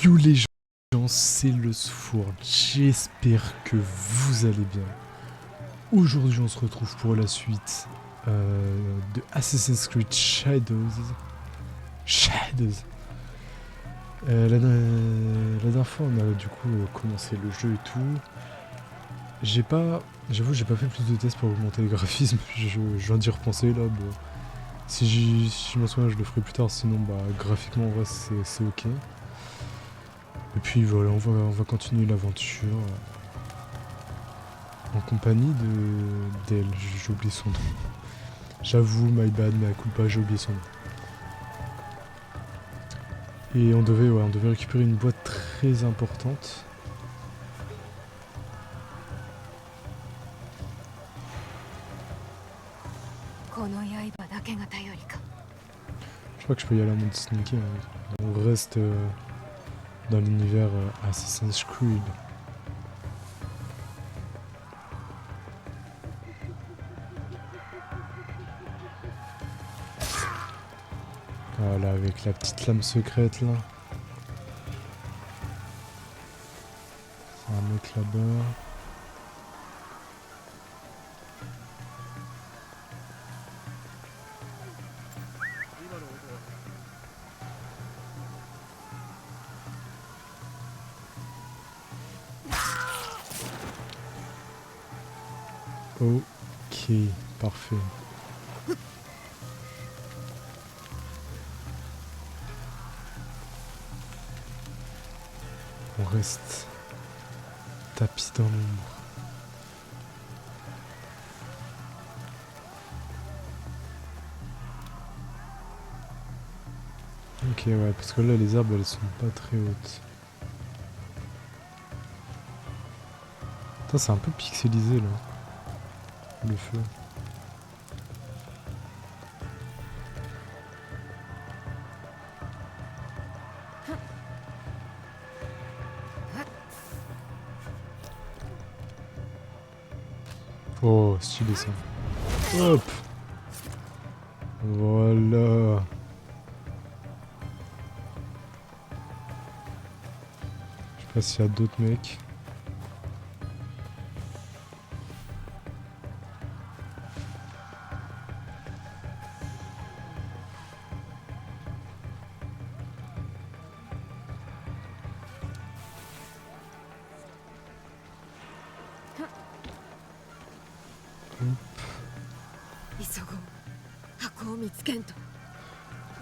Yo les gens, c'est le Sword, j'espère que vous allez bien. Aujourd'hui on se retrouve pour la suite de Assassin's Creed Shadows. La dernière fois on a du coup commencé le jeu et tout. J'avoue j'ai pas fait plus de tests pour augmenter les graphismes, je viens d'y repenser là. Bon. Si je m'en souviens je le ferai plus tard, sinon bah graphiquement en vrai c'est ok. Et puis voilà, on va continuer l'aventure en compagnie d'elle. J'ai oublié son nom. J'avoue, my bad, mais à culpa, j'ai oublié son nom. Et on devait récupérer une boîte très importante. Je crois que je peux y aller en mode sneaky. Hein. On reste dans l'univers Assassin's Creed. Voilà, avec la petite lame secrète là. Un mec là-bas. Ok, parfait. On reste tapis dans l'ombre. Ok, ouais, parce que là les herbes elles sont pas très hautes. Putain, c'est un peu pixelisé là, le feu. Oh, stylé ça. Hop. Voilà. Je sais pas s'il y a d'autres mecs.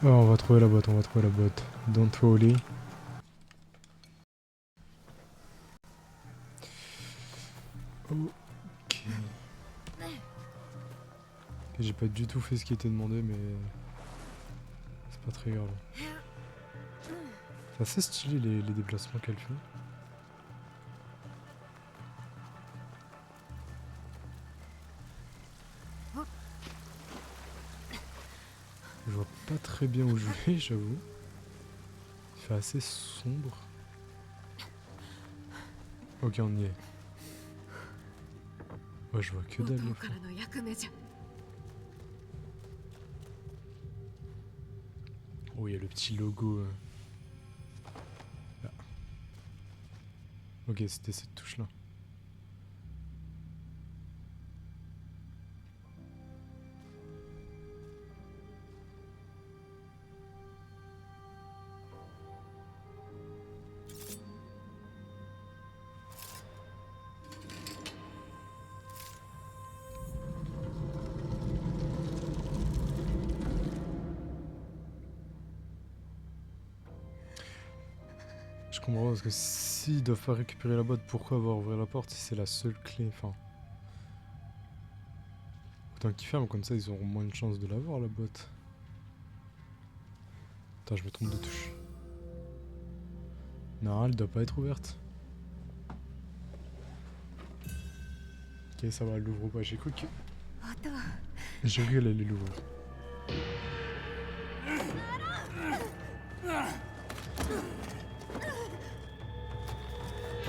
Oh, on va trouver la boîte, Don't worry. Ok. J'ai pas du tout fait ce qui était demandé, mais c'est pas très grave. C'est assez stylé les déplacements qu'elle fait. Je vois pas très bien où je vais, j'avoue. Il fait assez sombre. Ok, on y est. Ouais, je vois que dalle. Oh, il y a le petit logo. Là. Ok, c'était cette touche-là. Je comprends parce que s'ils doivent pas récupérer la boîte, pourquoi avoir ouvert la porte si c'est la seule clé? Enfin. Autant qu'ils ferment, comme ça ils auront moins de chances de l'avoir la boîte. Attends, je me trompe de touche. Non, elle doit pas être ouverte. Ok, ça va, elle l'ouvre pas. J'ai cru que. J'ai cru qu'elle allait l'ouvrir.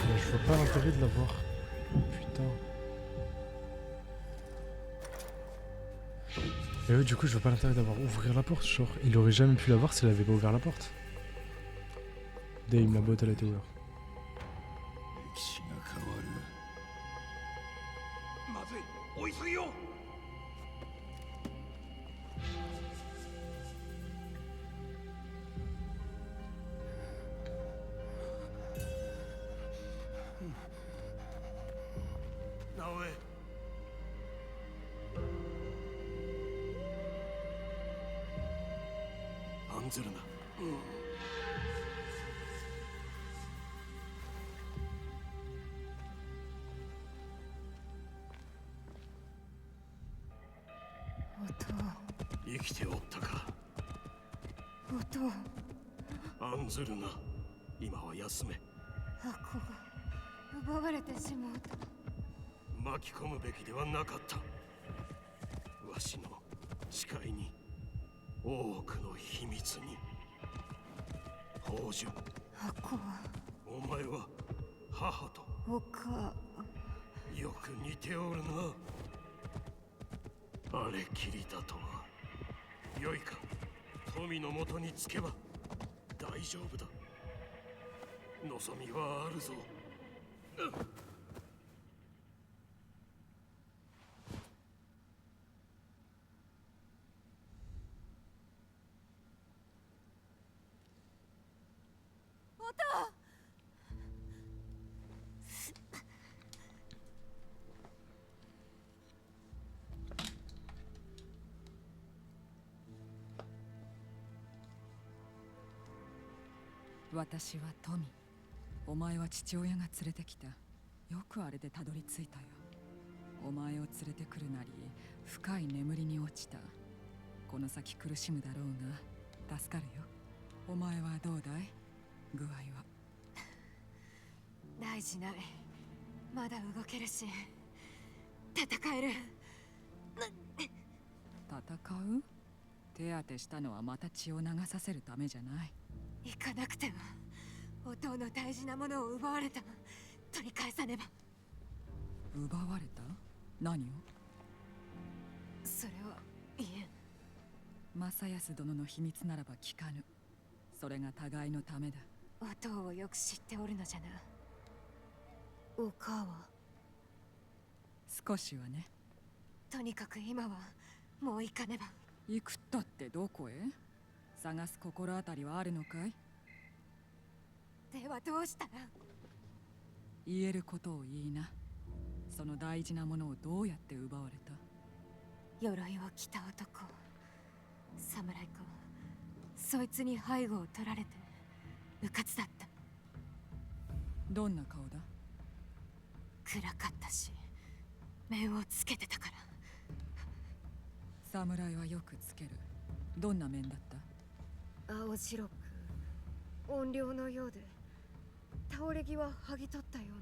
Mais je vois pas l'intérêt de l'avoir. Putain. Et ouais, du coup, je vois pas l'intérêt d'avoir ouvert la porte. Genre, il aurait jamais pu l'avoir s'il avait pas ouvert la porte. Dame, la botte à la tower. 歴史が変わる。まずい、追いすぎよう。直江、案ずるな。生きておったか。案ずるな。今は休め。箱が奪われてしまうと。巻き込むべきではなかった。わしの誓いに、多くの秘密に。宝珠、箱はお前は母とおかよく似ておるな。あれきりだとは。よいか、富のもとにつけば大丈夫だ。望みはあるぞ。私はトミ。お前は父親が連れてきた。よくあれでたどり着いたよ。お前を連れてくるなり深い眠りに落ちた。この先苦しむだろうが助かるよ。お前はどうだい？具合は。大事ない。まだ動けるし戦える。戦う？手当てしたのはまた血を流させるためじゃない。行かなくてはお父の大事なものを奪われた。取り返さねば。奪われた？何を？それはいえ。正康殿の秘密ならば聞かぬ。それが互いのためだ。お父をよく知っておるのじゃな。お母は少しはね。とにかく今はもう行かねば。行くったってどこへ？探す心当たりはあるのかい？ではどうしたら？言えることを言いな。その大事なものをどうやって奪われた？鎧を着た男、侍か。そいつに背後を取られて迂闊だった。どんな顔だ？暗かったし面をつけてたから。侍はよくつける。どんな面だった？青白く怨霊のようで倒れ際剥ぎ取ったよう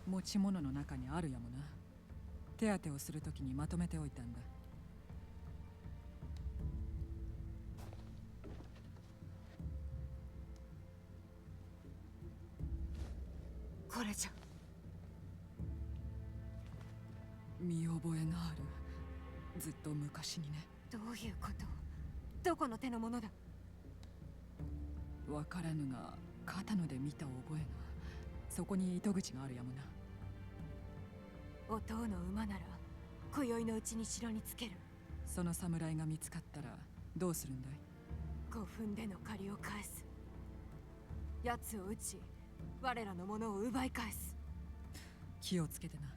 な。持ち物の中にあるやもな。手当てをするときにまとめておいたんだ。これじゃ。見覚えがある。ずっと昔にね。どういうこと？どこの手のものだ？わからぬが片野で見た覚えが。そこに糸口があるやもな。お父の馬なら今宵のうちに城につける。その侍が見つかったらどうするんだい5分での借りを返す。奴を撃ち我らのものを奪い返す。気をつけてな。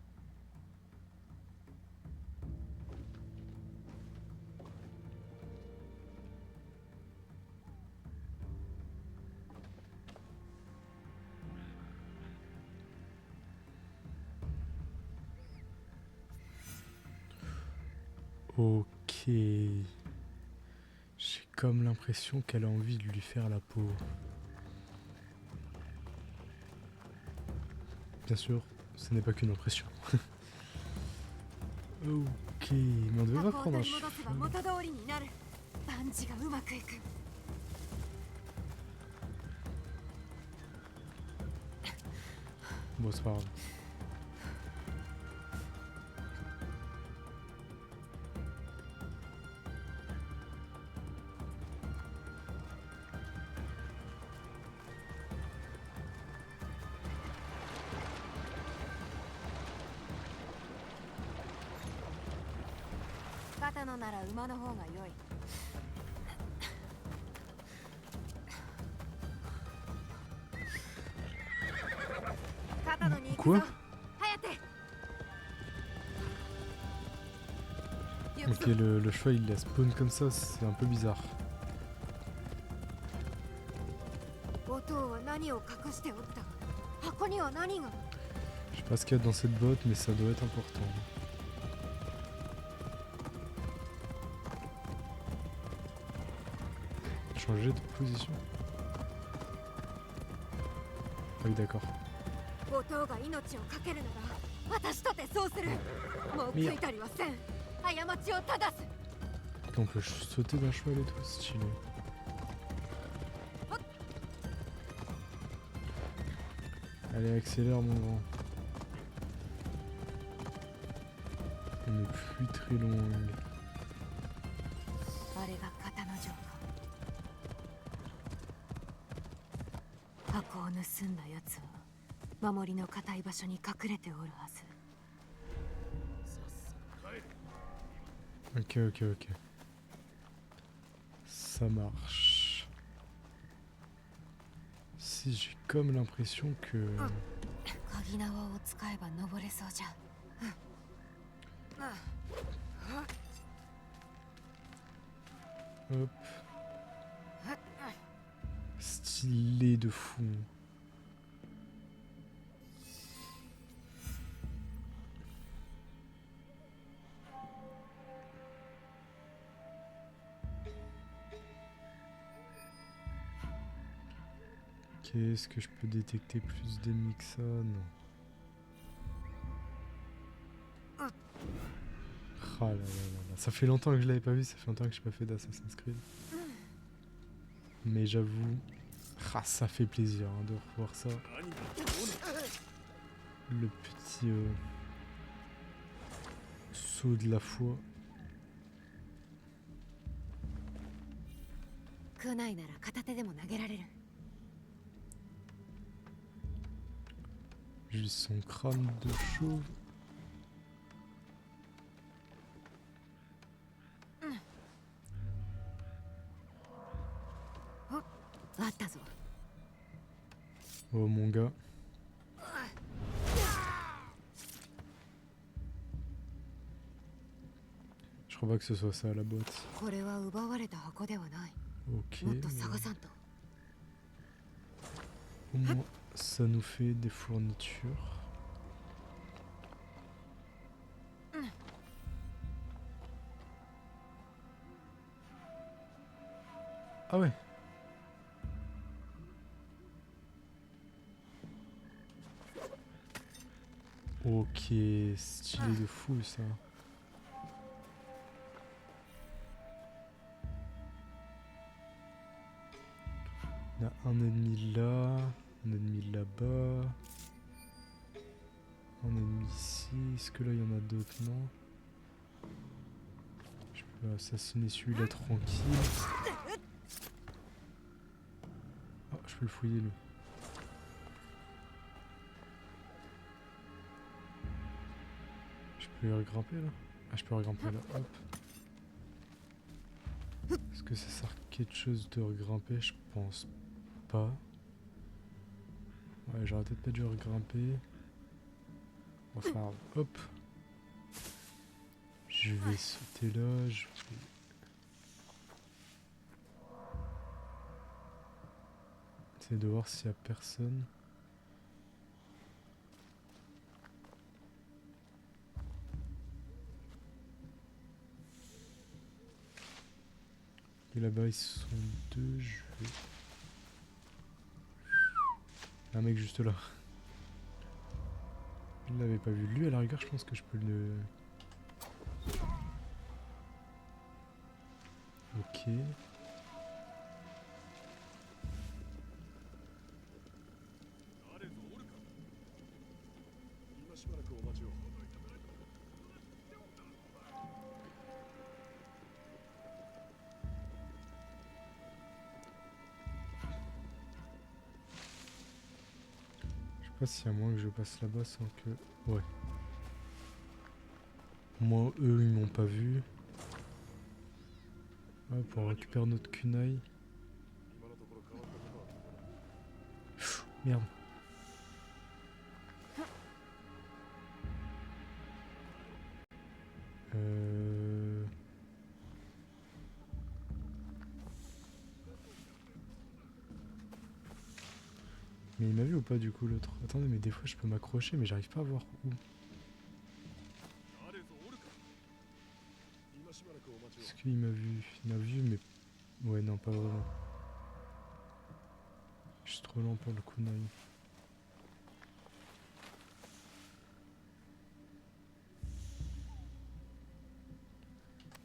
Ok. J'ai comme l'impression qu'elle a envie de lui faire la peau. Bien sûr, ce n'est pas qu'une impression. Ok, mais on devait pas prendre un cheval. 元通りになる。万事がうまくいく。Bon, c'est pas grave. ったのなら馬の方が良い。肩のに行くぞ。 Quoi? 早手。 Ok, le cheval il la spawn comme ça, c'est un peu bizarre. 音は何を隠しておった。箱には何が。 Je sais pas ce qu'il y a dans cette botte, mais ça doit être important. Changer de position. Ah oui, d'accord. 音が命をかけるなら私とてそうする。もうついたりはせん。過ちを正す。 On peut sauter d'un cheval et tout, c'est stylé. Allez, accélère mon grand. On n'est plus très loin. あれが刀の城か。箱を盗んだ奴は守りの固い場所に隠れておるはず。 Ok, ok, ok. Ça marche. Si j'ai comme l'impression que... 鍵縄を使えば登れそうじゃ。 Hop. Stylé de fou. Ok, est-ce que je peux détecter plus d'ennemis que ça? Non. Ah là là là là. Ça fait longtemps que je l'avais pas vu, ça fait longtemps que j'ai pas fait d'Assassin's Creed. Mais j'avoue, ça fait plaisir hein, de revoir ça. Le petit saut de la foi. 苦ないなら片手でも投げられる。 Juste son crâne de chauve. Oh mon gars. Je crois pas que ce soit ça la boîte. これは奪われた箱ではない。 Ok. もっと探さんと。 Au moins ça nous fait des fournitures. Ah ouais. Ok, stylé de fou ça. Il y a un ennemi là, un ennemi là-bas, un ennemi ici. Est-ce que là il y en a d'autres? Non. Je peux assassiner celui-là tranquille. Oh, je peux le fouiller lui. Je peux y regrimper là? Ah, je peux regrimper là, hop. Est-ce que ça sert quelque chose de regrimper? Je pense pas. Ouais, j'aurais peut-être pas dû regrimper. Enfin, hop. Je vais sauter là, je vais... Essayer de voir s'il y a personne. Et là-bas ils sont deux, je vais... Un mec juste là. Je l'avais pas vu. Lui à la rigueur je pense que je peux le... Ok. Je sais pas s'il y a moins que je passe là-bas sans que... Ouais. Moi eux ils m'ont pas vu. Ouais, pour récupérer notre kunai. Merde. Mais il m'a vu ou pas du coup l'autre? Attendez, mais des fois je peux m'accrocher mais j'arrive pas à voir où. Est-ce qu'il m'a vu? Il m'a vu mais... Ouais non, pas vraiment. Je suis trop lent pour le kunai.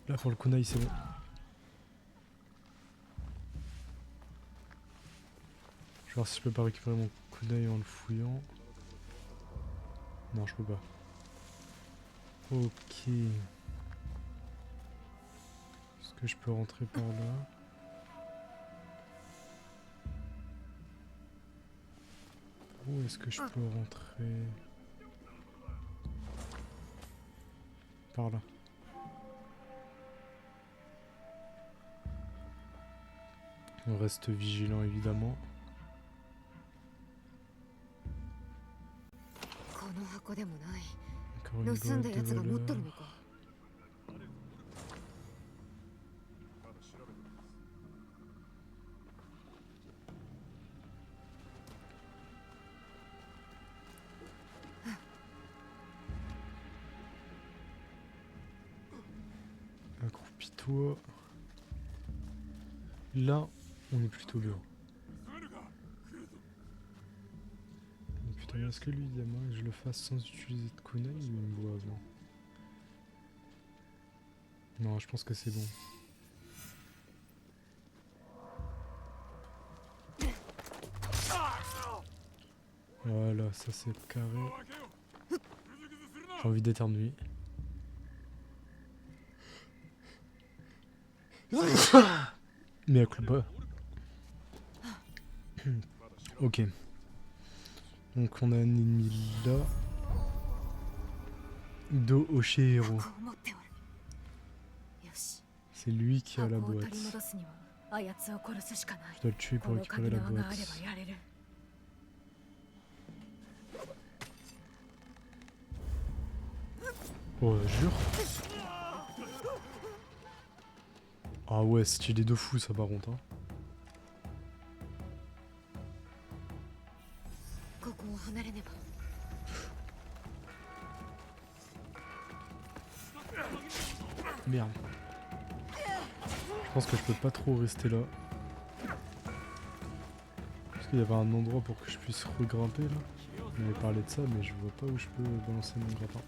Là pour le kunai c'est bon. Je vais voir si je peux pas récupérer mon kunai en le fouillant. Non, je peux pas. Ok. Est-ce que je peux rentrer par là? Où est-ce que je peux rentrer? Par là. On reste vigilant évidemment. この箱でもない。 Encore une 盗んだ boîte やつ de が持っと valeur. るのか。Accroupis-toi. Là, on est plutôt bien. Mais putain, est-ce que lui, il aimerait que je le fasse sans utiliser de kunai ou il me voit avant? Non, je pense que c'est bon. Voilà, ça c'est carré. J'ai envie d'éternuer. Mais à coup pas. Ok. Donc on a un ennemi là. Do Oshihiro. 箱を持っておる。よし。 C'est lui qui a la 箱を boîte. 取り戻すにはあやつを殺すしかない。 Je dois le tuer こ pour の récupérer 鍵 la 縄があれ boîte. ばやれる。 Oh, jure. Ah ouais, stylé de fou ça par contre. Hein. ここを離れねば。 Merde. Je pense que je peux pas trop rester là. Parce qu'il y avait un endroit pour que je puisse regrimper là. On avait parlé de ça mais je vois pas où je peux balancer mon grappin.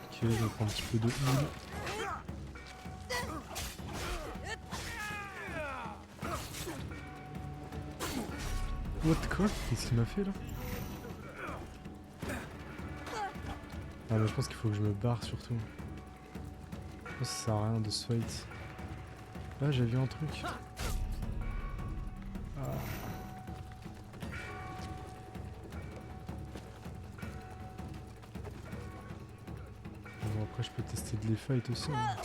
Ok, je vais prendre un petit peu de heal. What, quoi? Qu'est-ce qu'il m'a fait là? Ah mais je pense qu'il faut que je me barre surtout. Je pense que ça sert à rien de se fight. Là j'ai vu un truc. Ah. Bon, après je peux tester de les fight aussi. Hein.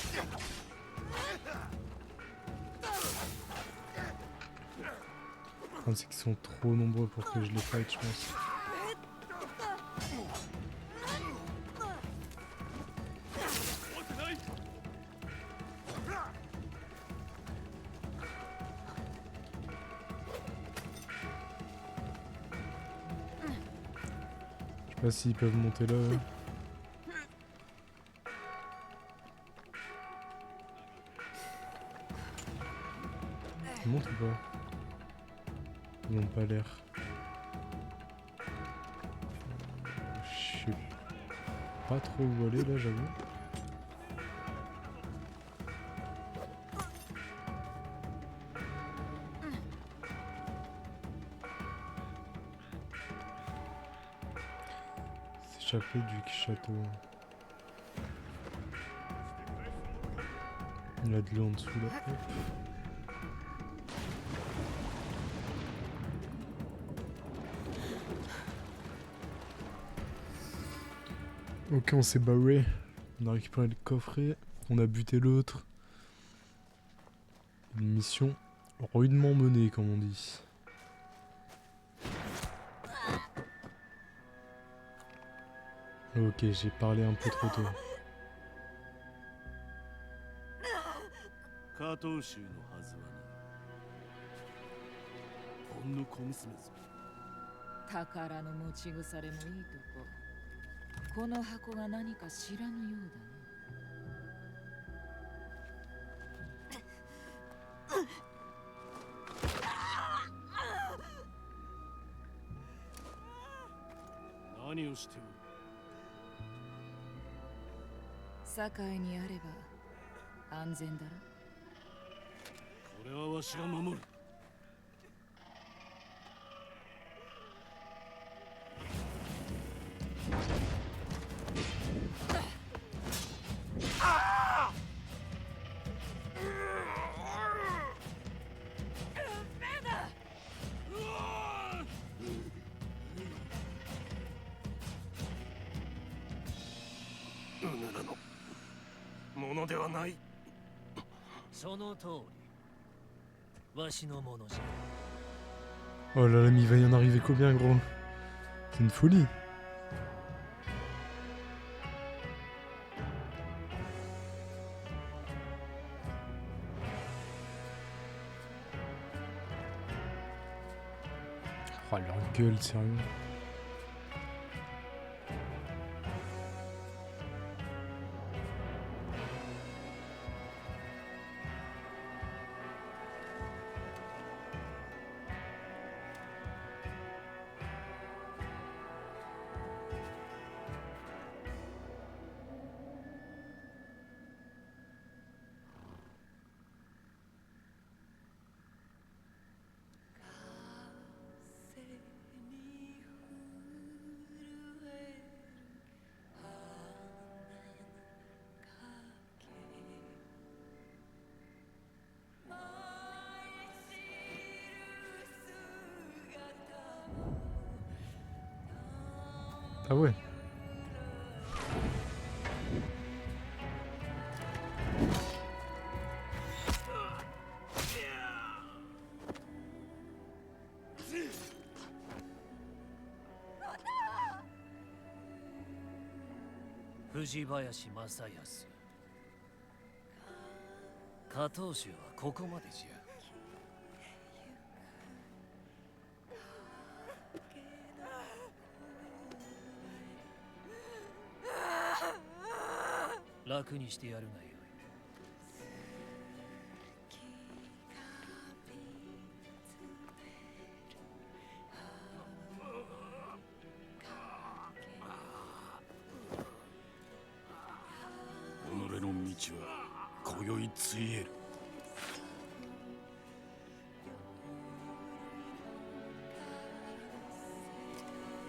Le problème c'est qu'ils sont trop nombreux pour que je les fight je pense. Je sais pas s'ils peuvent monter là. Ouais. Ils montent ou pas? Ils n'ont pas l'air. Je sais pas trop où aller là, j'avoue. S'échapper du château. Il y a de l'eau en dessous là. Hop. Ok, on s'est barré. On a récupéré le coffret. On a buté l'autre. Une mission rudement menée, comme on dit. Ok, j'ai parlé un peu trop tôt. 加藤衆のはずはないほんの小娘ぞ宝の持ち腐れもいいとこ。この箱が何か知らぬようだね。何をしておる堺にあれば安全だろ。これはわしが守るうぬらのものではないその通りわしのものじゃ Oh là là, mais il va y en arriver combien, gros? C'est une folie. Oh, leur gueule, sérieux. Ah ouais.藤林正康加藤衆はここまでじゃ楽にしてやるがよい己の道は今宵ついえる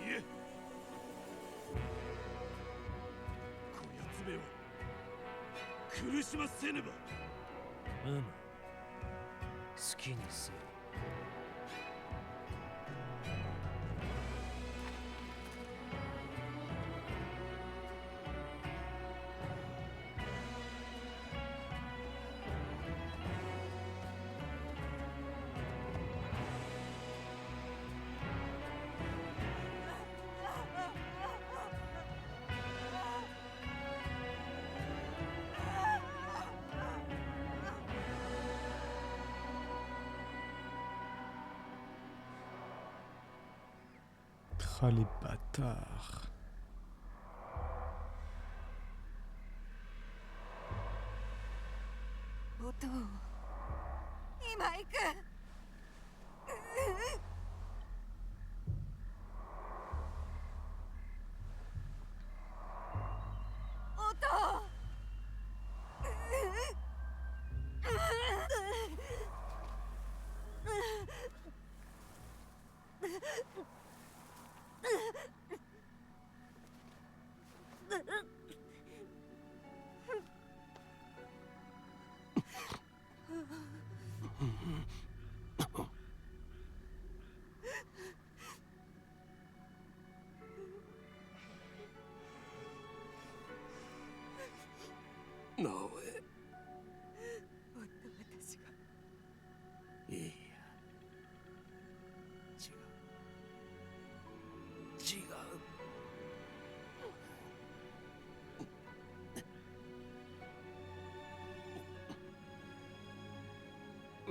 いえこやつめを苦しませねばうむ好きにせよAh, les bâtards. Otto, 今行く。Otto。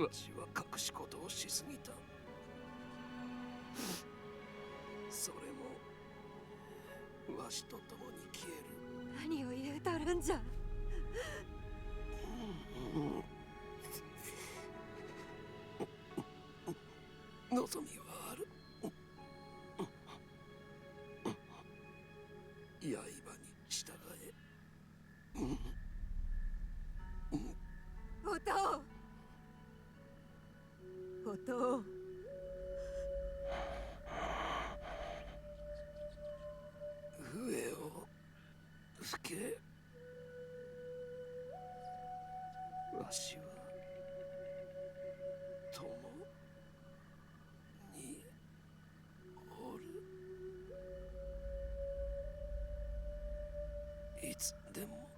わしは隠し事をしすぎた。それもわしと共に消える。何を言うとるんじゃ。望みはある。刃に従え。おとう、おとう。笛を吹け。わしは共におる。いつでも。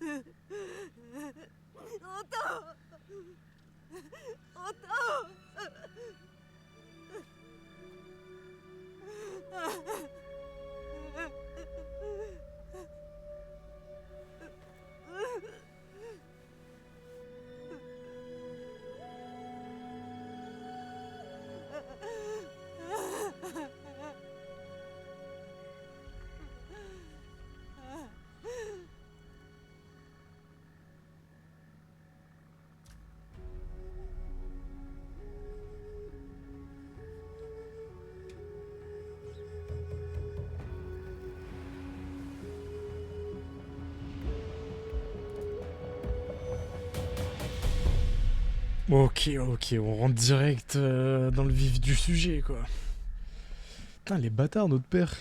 おとう、おとOk, ok, on rentre direct dans le vif du sujet, quoi. Putain, les bâtards, notre père.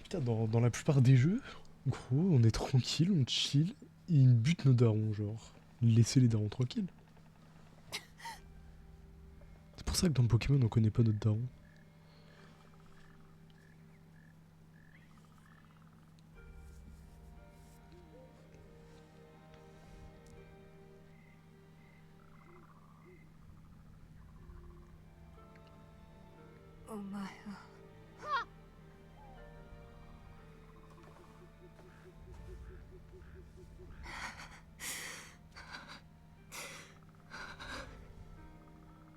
Putain, dans la plupart des jeux, gros, on est tranquille, on chill, et ils butent nos darons, genre. Laissez les darons tranquilles. C'est pour ça que dans Pokémon, on connaît pas notre daron.う。お前は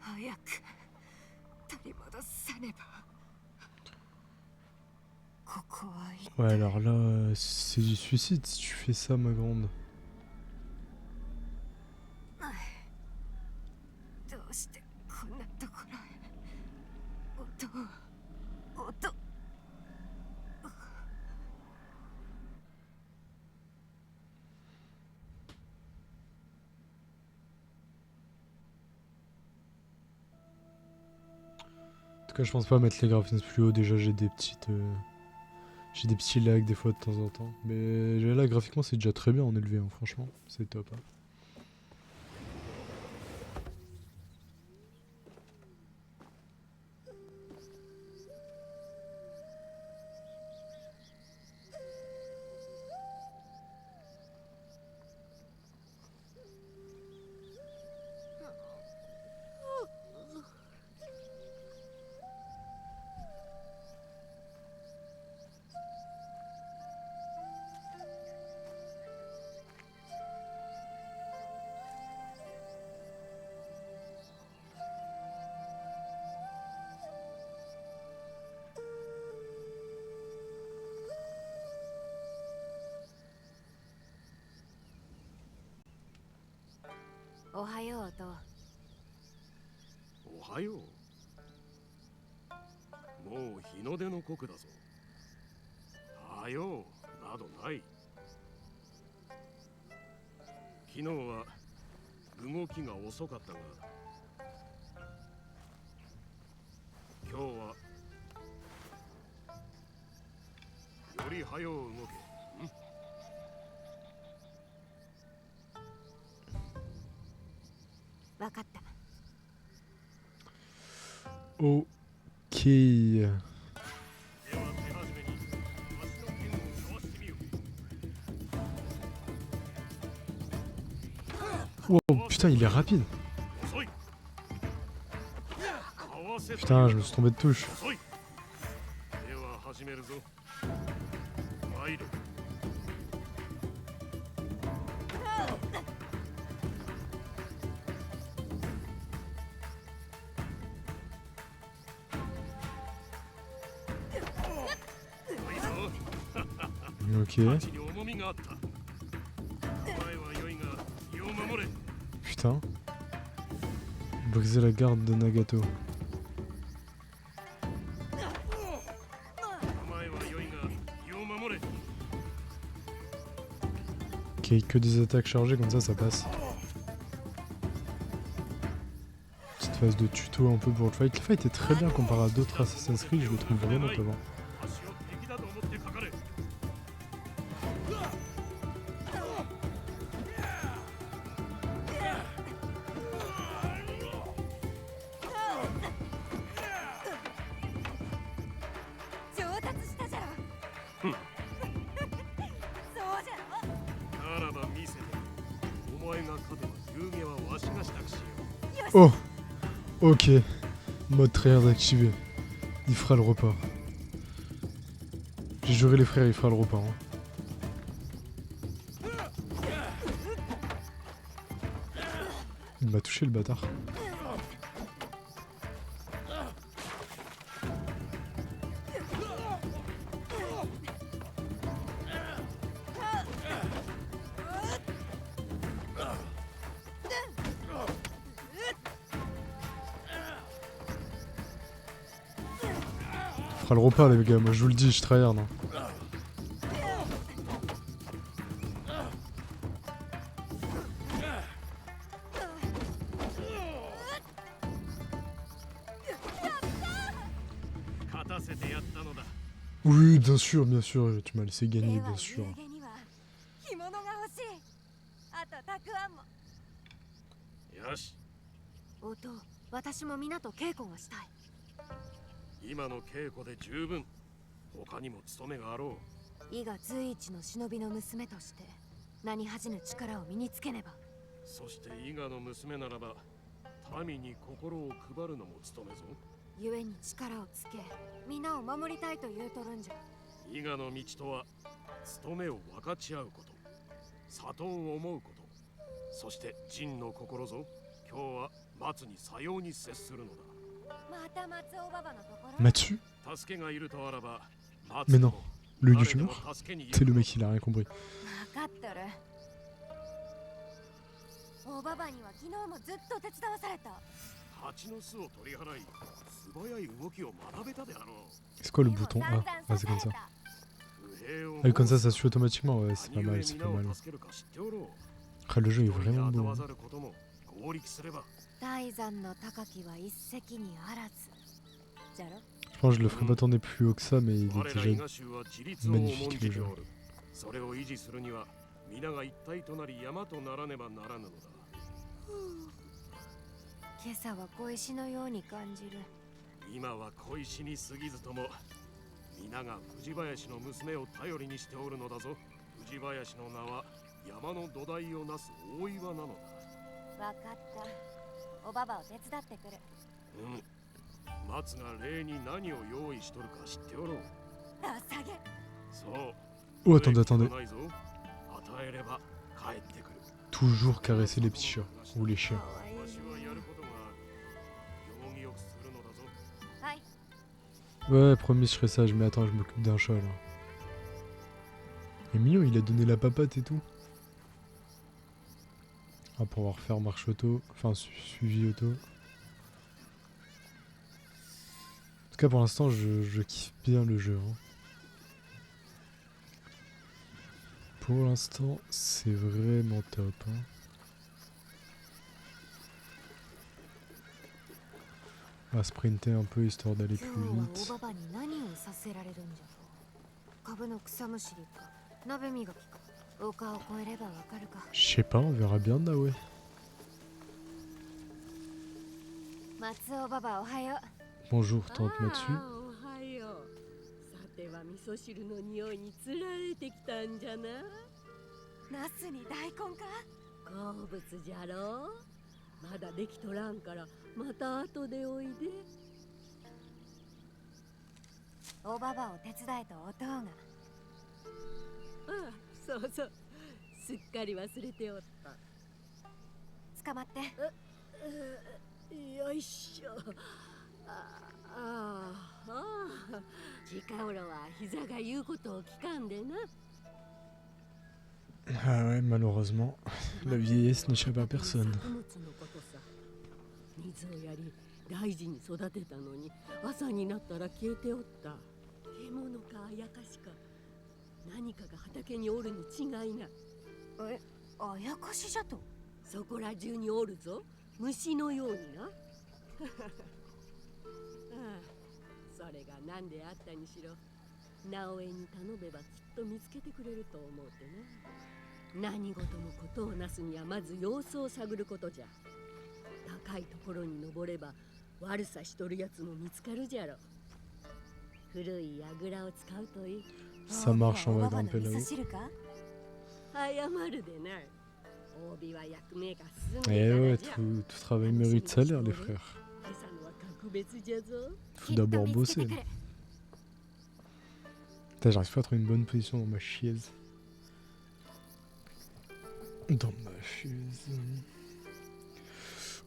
早く取り戻さねば。ここは Ouais, alors là, c'est du suicide si tu fais ça, ma grande. どうしてこんなところへ。音。En tout cas, je pense pas mettre les graphismes plus haut. Déjà, j'ai des petits lags des fois de temps en temps. Mais là, graphiquement, c'est déjà très bien en élevé, hein, franchement. C'est top. Hein.おはようと。おはよう。もう日の出の刻だぞ。はようなどない。昨日は動きが遅かったが、今日はより早う動け。わかった。Ok. では手始めにわしの剣をかわしてみよう。 Wow, putain, il est rapide. 遅い。かわせ。 Putain, je me suis tombé de touche. 遅い。では始めるぞ。参る。Ok. 地に重みがあった。お前は良いが身を守れ。 Putain. Briser la garde de Nagato. お前は良いが身を守れ。 Ok, que des attaques chargées, comme ça passe. Petite phase de tuto un peu pour le fight. Le fight est très bien comparé à d'autres Assassin's Creed, je le trouve vraiment pas bon. 足を敵だと思ってかかれ。 上達したじゃろ。そうじゃろ。ならば見せて。お前が勝てば遊戯はわしが支度しよう。 Oh. Ok. Mode tryhard activé. Il fera le repas. J'ai juré les frères, il fera le repas. Hein. Il m'a touché le bâtard. Il fera le repas les gars, moi je vous le dis, je tryhard. Hein. Oui, bien sûr, tu m'as laissé gagner, bien sûr. 着物が欲しい。あとたくあんも。よし、おと、私も皆と稽古がしたい。今の稽古で十分。他にも務めがあろう。伊賀随一の忍びの娘として何恥じぬ力を身につけねば。そして伊賀の娘ならば民に心を配るのも務めぞ。故に力をつけ皆を守りたいと言うとるんじゃ。伊賀の道とは務めを分かち合うこと、里を思うこと、そして仁の心ぞ。今日は松にさように接するのだ。また松尾ババのところ。 Mathieu? 助けがいるとあらば、 Mais non, le 誰で youtubeur? も助けにいる C'est le mec, il a rien compris. 分かっとる。おばばには昨日もずっと手伝わされた。蜂の巣を取り払い、素早い動きを学べたであろう。 C'est quoi le bouton A? Ah, c'est comme ça. Ah oui, comme ça suit automatiquement, ouais, c'est pas mal, c'est pas mal. Ah, le jeu est vraiment beau. Hein. 大山の高きは一石にあらず。じゃろ。 Je pense que je le ferai pas tourner plus haut que ça, mais il est déjà magnifique le jeu. それを維持するには皆が一体となり山とならねばならぬのだ。今朝は小石のように感じる。今は小石に過ぎずとも皆が藤林の娘を頼りにしておるのだぞ。藤林の名は山の土台をなす大岩なのだ。わかった。おばばを手伝ってくる。松が礼に何を用意しとるか知っておろう。捧げ。そう。 Oh, attendez, attendez. 与えれば帰ってくる。 Toujours caresser les petits chats, ou les chiens. わしはやることがある。行儀よくするのだぞ。はい。 Ouais, promis, je ferai ça, mais attends, je m'occupe d'un chat là. Il est mignon, il a donné la papate et tout. Ah, pour pouvoir faire marche auto, enfin suivi auto. En tout cas, pour l'instant, je kiffe bien le jeu. Hein. Pour l'instant, c'est vraiment top. Hein. On va sprinter un peu histoire d'aller plus vite. Je sais pas, on verra bien Naoé. Bonjour tante Matsu. さては味噌汁の匂いにつられてきたんじゃな。ナスに大根か。好物じゃろ。まだできとらんからまた後でおいで。おばばを手伝えとおとうが。ああ、そうそう。すっかり忘れておった。捕まって。よいしょ。近頃は膝が言うことを聞かんでな。Ah ouais, malheureusement, la vieillesse n'échappe à personne. 作物のことさ。水をやり大事に育てたのに朝になったら消えておった。獣かあやかしか何かが畑におるに違いない。あやかしじゃと。そこら中におるぞ、虫のようにな。それが何であったにしろ、直江に頼めばきっと見つけてくれると思うてな。何事もことをなすにはまず様子を探ることじゃ。高いところに登れば悪さしとるやつも見つかるじゃろ。古い櫓を使うといい。 Ça marche, on va grimper là-haut. 謝るでない。帯は役目がすぐ Eh やら ouais, じゃ。 tout travail mérite salaire, les frères. 今朝のは格別じゃぞ。 Faut d'abord bosser. Putain, j'arrive pas à trouver une bonne position dans ma chaise. Dans ma chaise.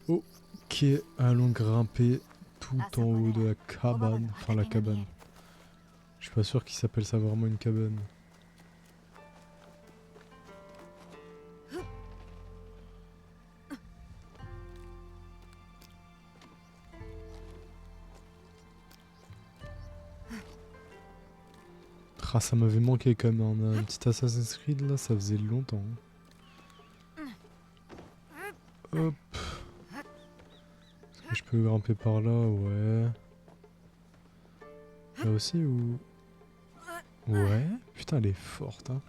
Ok, allons grimper tout en haut de la cabane. Enfin, la cabane. Je suis pas sûr qu'il s'appelle ça vraiment une cabane. Ah, ça m'avait manqué quand même un petit Assassin's Creed là, ça faisait longtemps. Hop. Est-ce que je peux grimper par là? Ouais. Là aussi ou... Ouais. Putain, elle est forte, hein.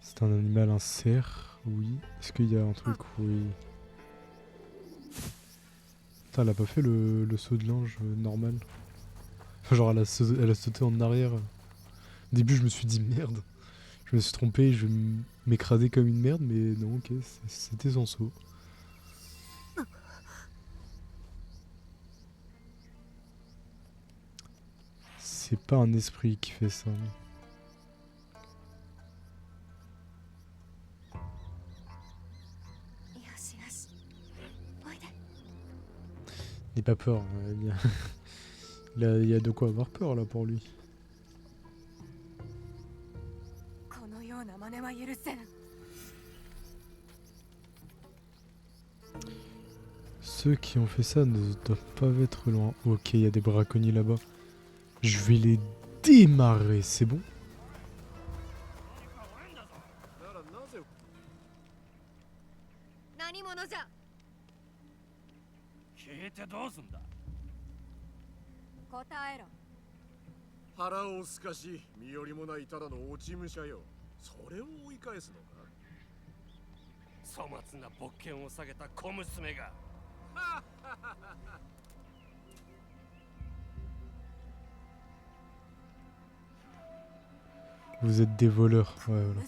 C'est un animal, un cerf, oui. Est-ce qu'il y a un truc? Oui. Putain, elle a pas fait le saut de l'ange normal. Enfin, genre elle a sauté en arrière. Au début je me suis dit merde. Je me suis trompé, je vais m'écraser comme une merde, mais non, ok, c'était son saut. C'est pas un esprit qui fait ça. N'aie pas peur, il y a de quoi avoir peur là pour lui. Ceux qui ont fait ça ne doivent pas être loin. Ok, il y a des braconniers là-bas. Je vais les démarrer, c'est bon?腹をすかし身寄りもないただの落ち武者よ。それを追い返すのか。粗末な勃剣を下げた小娘が。Vous êtes des voleurs, ouais voilà.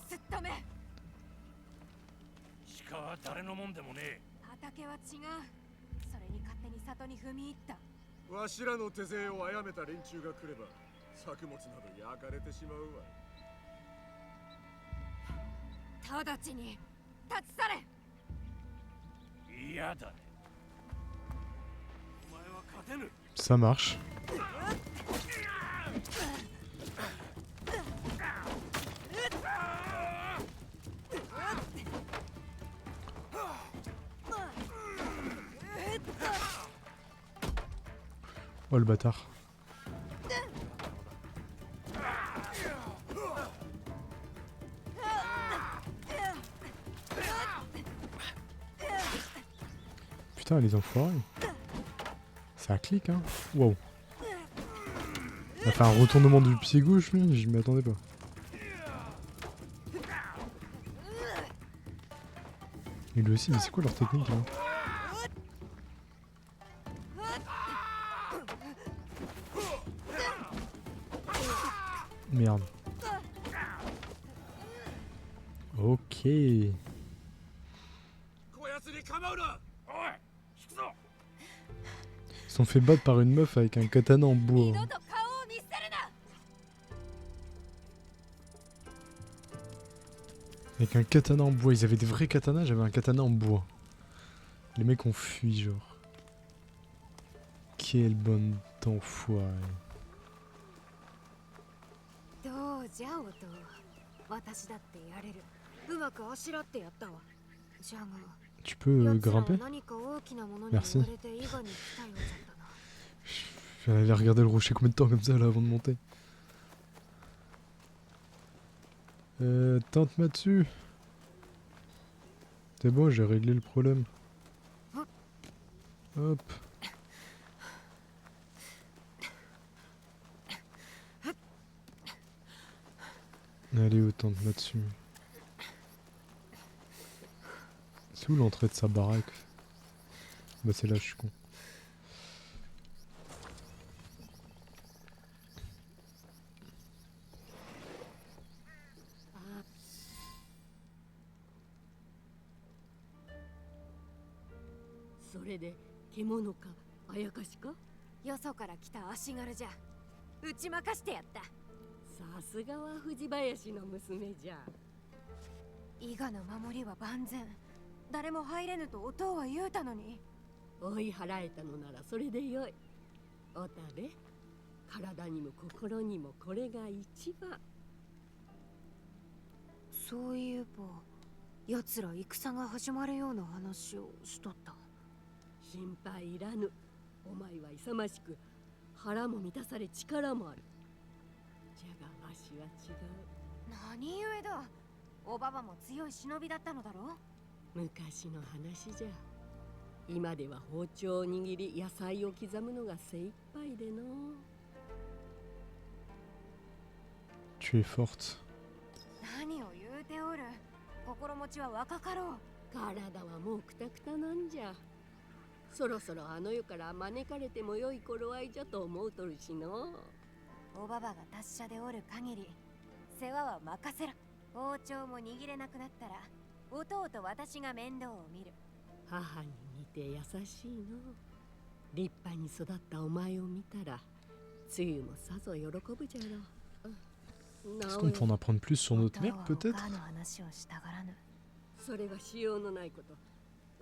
鹿は誰のもんでもねえ。畑は違う。それに勝手に里に踏み入った。わしらの手勢を殺めた連中が来れば作物など焼かれてしまうわ。直ちに立ち去れ。嫌だね。お前は勝てぬ。Ça marche. Oh le bâtard. Putain les enfoirés. Ça clique hein. Wow. Il a fait un retournement du pied gauche lui, je m'y attendais pas. Et lui aussi, mais c'est quoi leur technique là? Merde. Ok. Ils sont fait battre par une meuf avec un katana en bois. 二度と顔を見せるな。 Avec un katana en bois. Ils avaient des vrais katanas, j'avais un katana en bois. Les mecs ont fui, genre. Quel bon enfoiré. どうじゃ音。私だってやれる。うまくあしらってやったわ。じゃが。 Tu peux grimper? 何か大きなものに Merci. 追われて伊賀に来たようだったな。 Je vais aller regarder le rocher combien de temps comme ça là avant de monter. Tente-moi dessus. C'est bon, j'ai réglé le problème. Hop. Allez, oh, tente-moi dessus. C'est où l'entrée de sa baraque? Bah c'est là, je suis con. それで獣かあやかしか。よそから来た足軽じゃ。打ち負かしてやった。さすがは藤林の娘じゃ。伊賀の守りは万全。誰も入れぬと音は言うたのに。追い払えたのならそれでよい。おたべ、体にも心にもこれが一番。そういえば、奴ら戦が始まるような話をしとった。心配いらぬ。お前は勇ましく、腹も満たされ力もある。じゃがわしは違う。何故だ。おばばも強い忍びだったのだろう。昔の話じゃ。今では包丁を握り野菜を刻むのが精一杯での。Tu es forte. 何を言うておる。心持ちは若かろう。体はもうくたくたなんじゃ。そろそろあの世から招かれてもよい頃合いじゃと思うとるしの。おばばが達者でおる限り世話は任せろ。包丁も握れなくなったら弟と私が面倒を見る。母に似て優しいの。立派に育ったお前を見たらつゆもさぞ喜ぶじゃろう。 Est-ce qu'on peut en apprendre plus sur notre mère, peut-être? それはしようのないこと。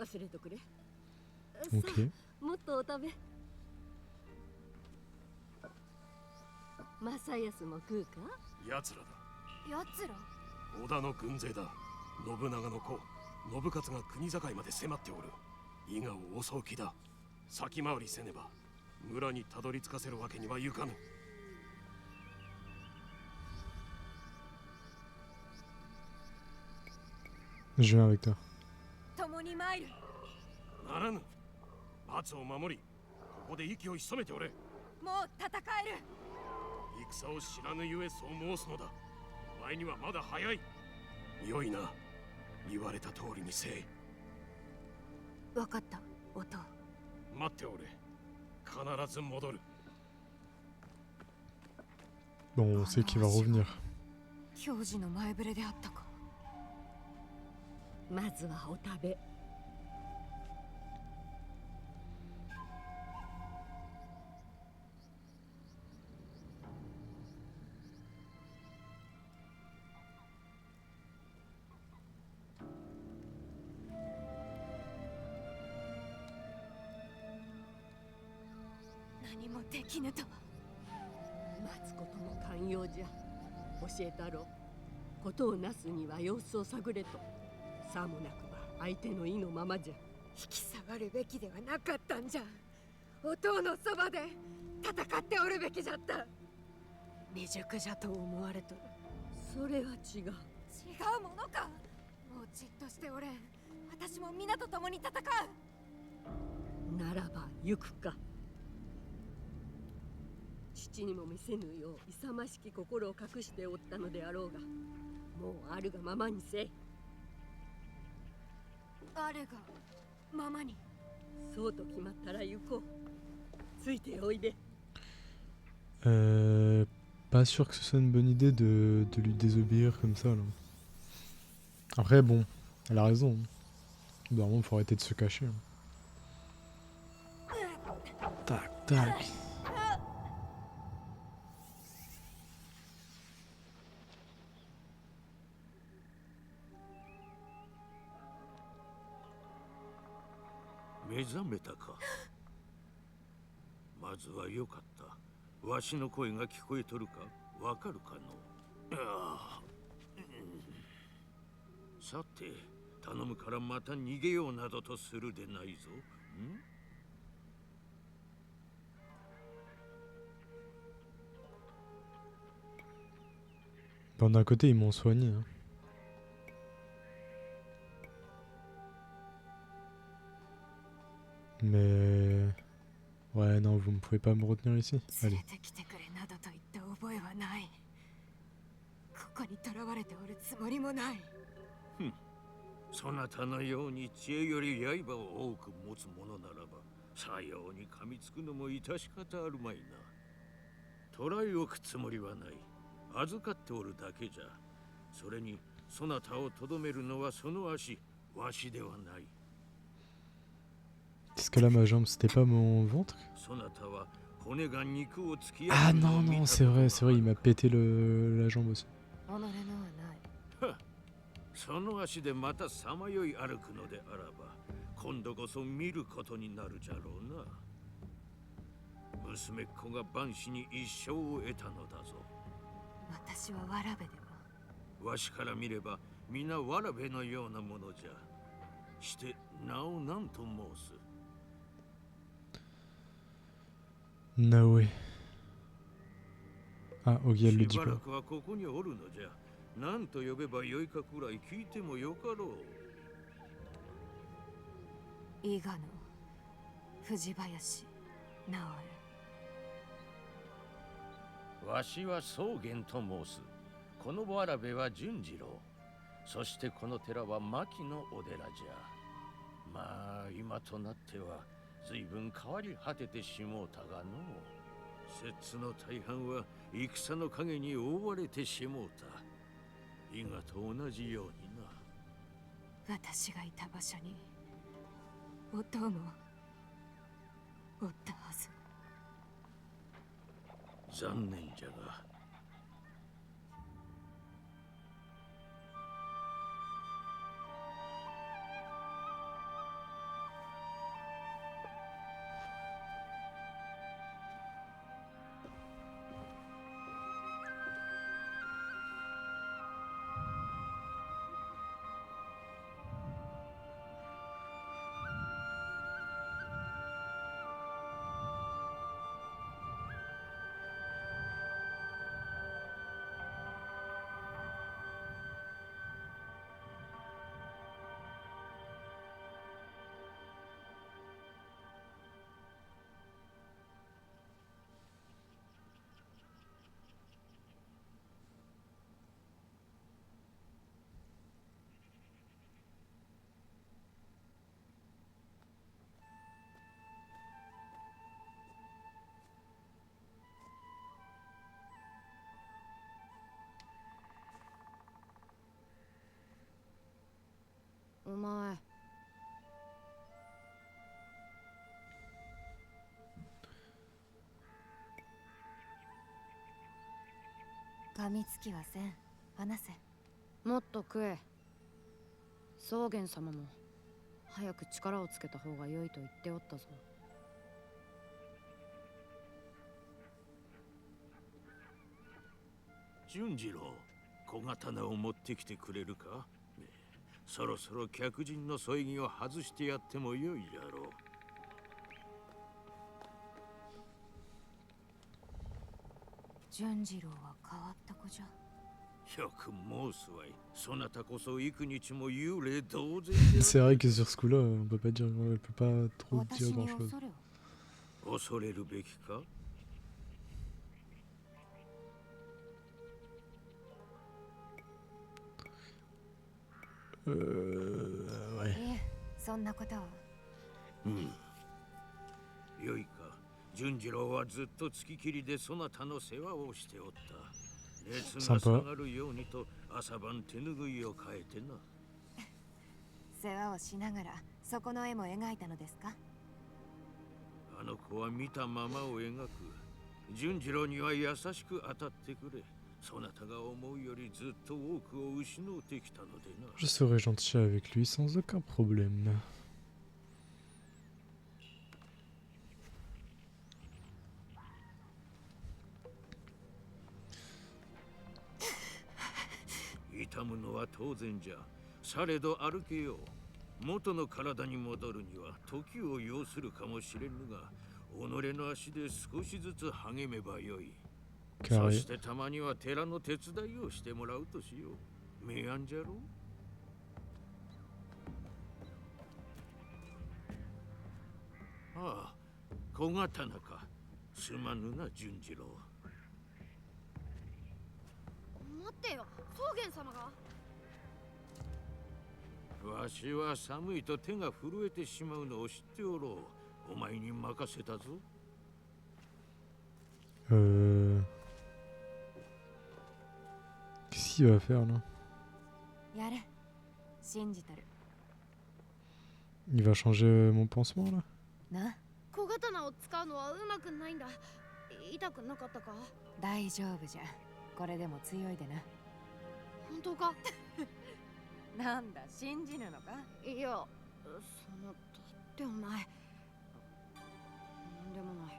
忘れとくれ。 Ok. もっとお食べ。正康も食うか。奴らだ。奴ら。織田の軍勢だ。信長の子、信勝が国境まで迫っておる。伊賀を襲う気だ。先回りせねば村にたどり着かせるわけにはいかぬ。 Je viens avec toi. 共に参る。ならぬ。松を守り、ここで息を潜めておれ。もう戦える。戦を知らぬゆえそう申すのだ。お前にはまだ早い。良いな。言われた通りにせい。分かった、音。待っておれ。必ず戻る。Bon, on sait qu'il va revenir. 教授の前触れであったか。 まずはお食べ。何もできぬとは。待つことも寛容じゃ。教えたろう。ことをなすには様子を探れと。 さもなくば相手の意のままじゃ。引き下がるべきではなかったんじゃ。音のそばで戦っておるべきじゃった。未熟じゃと思われとる。それは違う。違うものか。もうじっとしておれん。私も皆と共に戦う。ならば行くか。父にも見せぬよう勇ましき心を隠しておったのであろうが、もうあるがままにせい。 あれがママに。そうと決まったら行こう。ついておいで。Pas sûr que ce soit une bonne idée de lui désobéir comme ça là. Après bon, elle a raison. Normalement, faut arrêter de se cacher. Tac. Tac.目覚めたか。まずはよかった。わしの声が聞こえとるかわかるかの。ああ、さて頼むからまた逃げようなどとするでないぞ。Bon, d'un côté, ils m'ont soigné. Hein. Mais... Ouais, non, vous ne pouvez pas me retenir ici. Allez. ここに囚われておるつもりもない。そなたのように知恵より刃を多く持つ者ならば、さように噛みつくのも致し方あるまいな。捕らえ置くつもりはない。預かっておるだけじゃ。それにそなたをとどめるのはその足、わしではない。Est-ce que là, ma jambe, c'était pas mon ventre? Ah non, non, c'est vrai, il m'a pété la jambe aussi. その足でまたさまよい歩くのであらば、今度こそ見ることになるじゃろうな。娘っ子が万死に一生を得たのだぞ。私はわらべでも。わしから見れば皆わらべのようなものじゃ。して名を何と申す。Naoé. Ah, Ogiel le dit pas. 何と呼べばよいかくらい聞いてもよかろう。伊賀の藤林直江。わしは宗玄と申す。このわらべは純次郎。そしてこの寺は牧のお寺じゃ。まあ今となっては随分変わり果ててしもうたがの。摂津の大半は戦の陰に覆われてしもうた。伊賀と同じようにな。私がいた場所に音もおったはず。残念じゃが。お前噛みつきはせん。話せ。もっと食え。宗玄様も早く力をつけた方が良いと言っておったぞ。純次郎、小刀を持ってきてくれるか。そろそろ客人の添い木を外してやってもよいじゃろう。純次郎は変わった子じゃ。よく申すわい。そなたこそ幾日も幽霊同然。C'est vrai que sur ce coup-là, on peut pas dire, elle peut pas trop dire grand-chose. 恐れるべきか。Ouais. いえ、そんなことは。よいか。純次郎はずっと月切りでそなたの世話をしておった。熱が下がるようにと朝晩手ぬぐいを変えてな。世話をしながらそこの絵も描いたのですか。あの子は見たままを描く。純次郎には優しく当たってくれ。そなたが思うよりずっと多くを失うてきたのでな。 Je serai gentil avec lui sans aucun problème. 痛むのは当然じゃ。されど歩けよう。元の体に戻るには時を要するかもしれぬが、己の足で少しずつ励めばよい。そしてたまには寺の手伝いをしてもらうとしよう。明暗じゃろう。ああ、小刀か。すまぬな、純次郎。待ってよ、草原様が。わしは寒いと手が震えてしまうのを知っておろう。お前に任せたぞ。Qu'est-ce qu'il va faire là? やれ、信じてる。 Il va changer mon pansement là? な、小刀を使うのはうまくないんだ。痛くなかったか？大丈夫じゃ。これでも強いでな。本当か？なんだ、信じぬのか？いや、だってお前。なんでもない。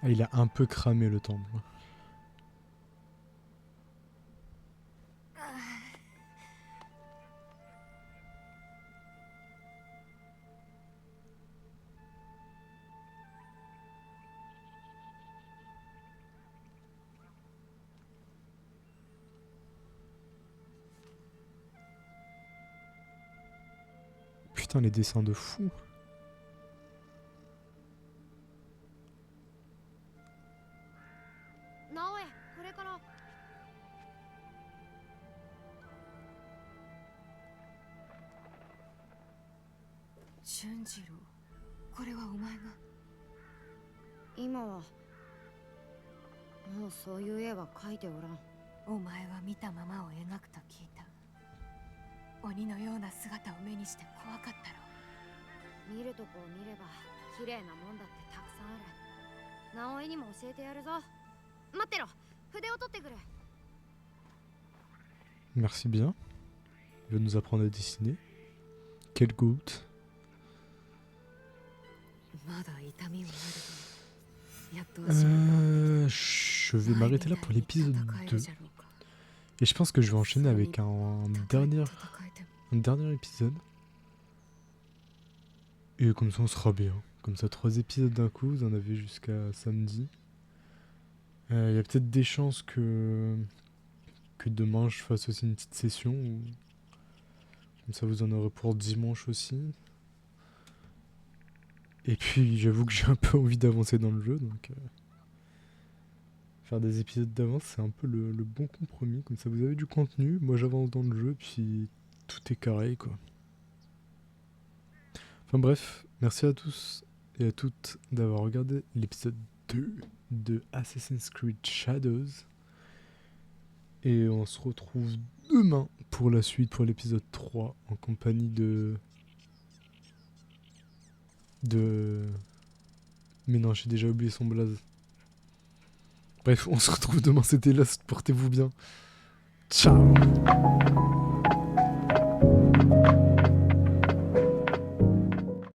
Ah, il a un peu cramé le temple. Putain, les dessins de fou. Junjiro, これはお前が。今はもうそういう絵は描いておらん。お前は見たままを描くと聞いた。鬼のような姿を目にして怖かったろ。見るとこを見れば綺麗なもんだってたくさんある。直江にも教えてやるぞ。待ってろ、筆を取ってくる。 Merci bien. Il va nous apprendre à dessiner. Quel goût. Je vais m'arrêter là pour l'épisode 2. Et je pense que je vais enchaîner avec un dernier épisode. Et comme ça on sera bien. Comme ça 3 épisodes d'un coup, vous en avez jusqu'à samedi. Il y a peut-être des chances que demain je fasse aussi une petite session. Comme ça vous en aurez pour dimanche aussi. Et puis j'avoue que j'ai un peu envie d'avancer dans le jeu, donc faire des épisodes d'avance c'est un peu le bon compromis. Comme ça vous avez du contenu, moi j'avance dans le jeu, puis tout est carré quoi. Enfin bref, merci à tous et à toutes d'avoir regardé l'épisode 2 de Assassin's Creed Shadows. Et on se retrouve demain pour la suite, pour l'épisode 3, en compagnie de... Mais non, j'ai déjà oublié son blaze. Bref, on se retrouve demain, c'était Lost, portez-vous bien. Ciao.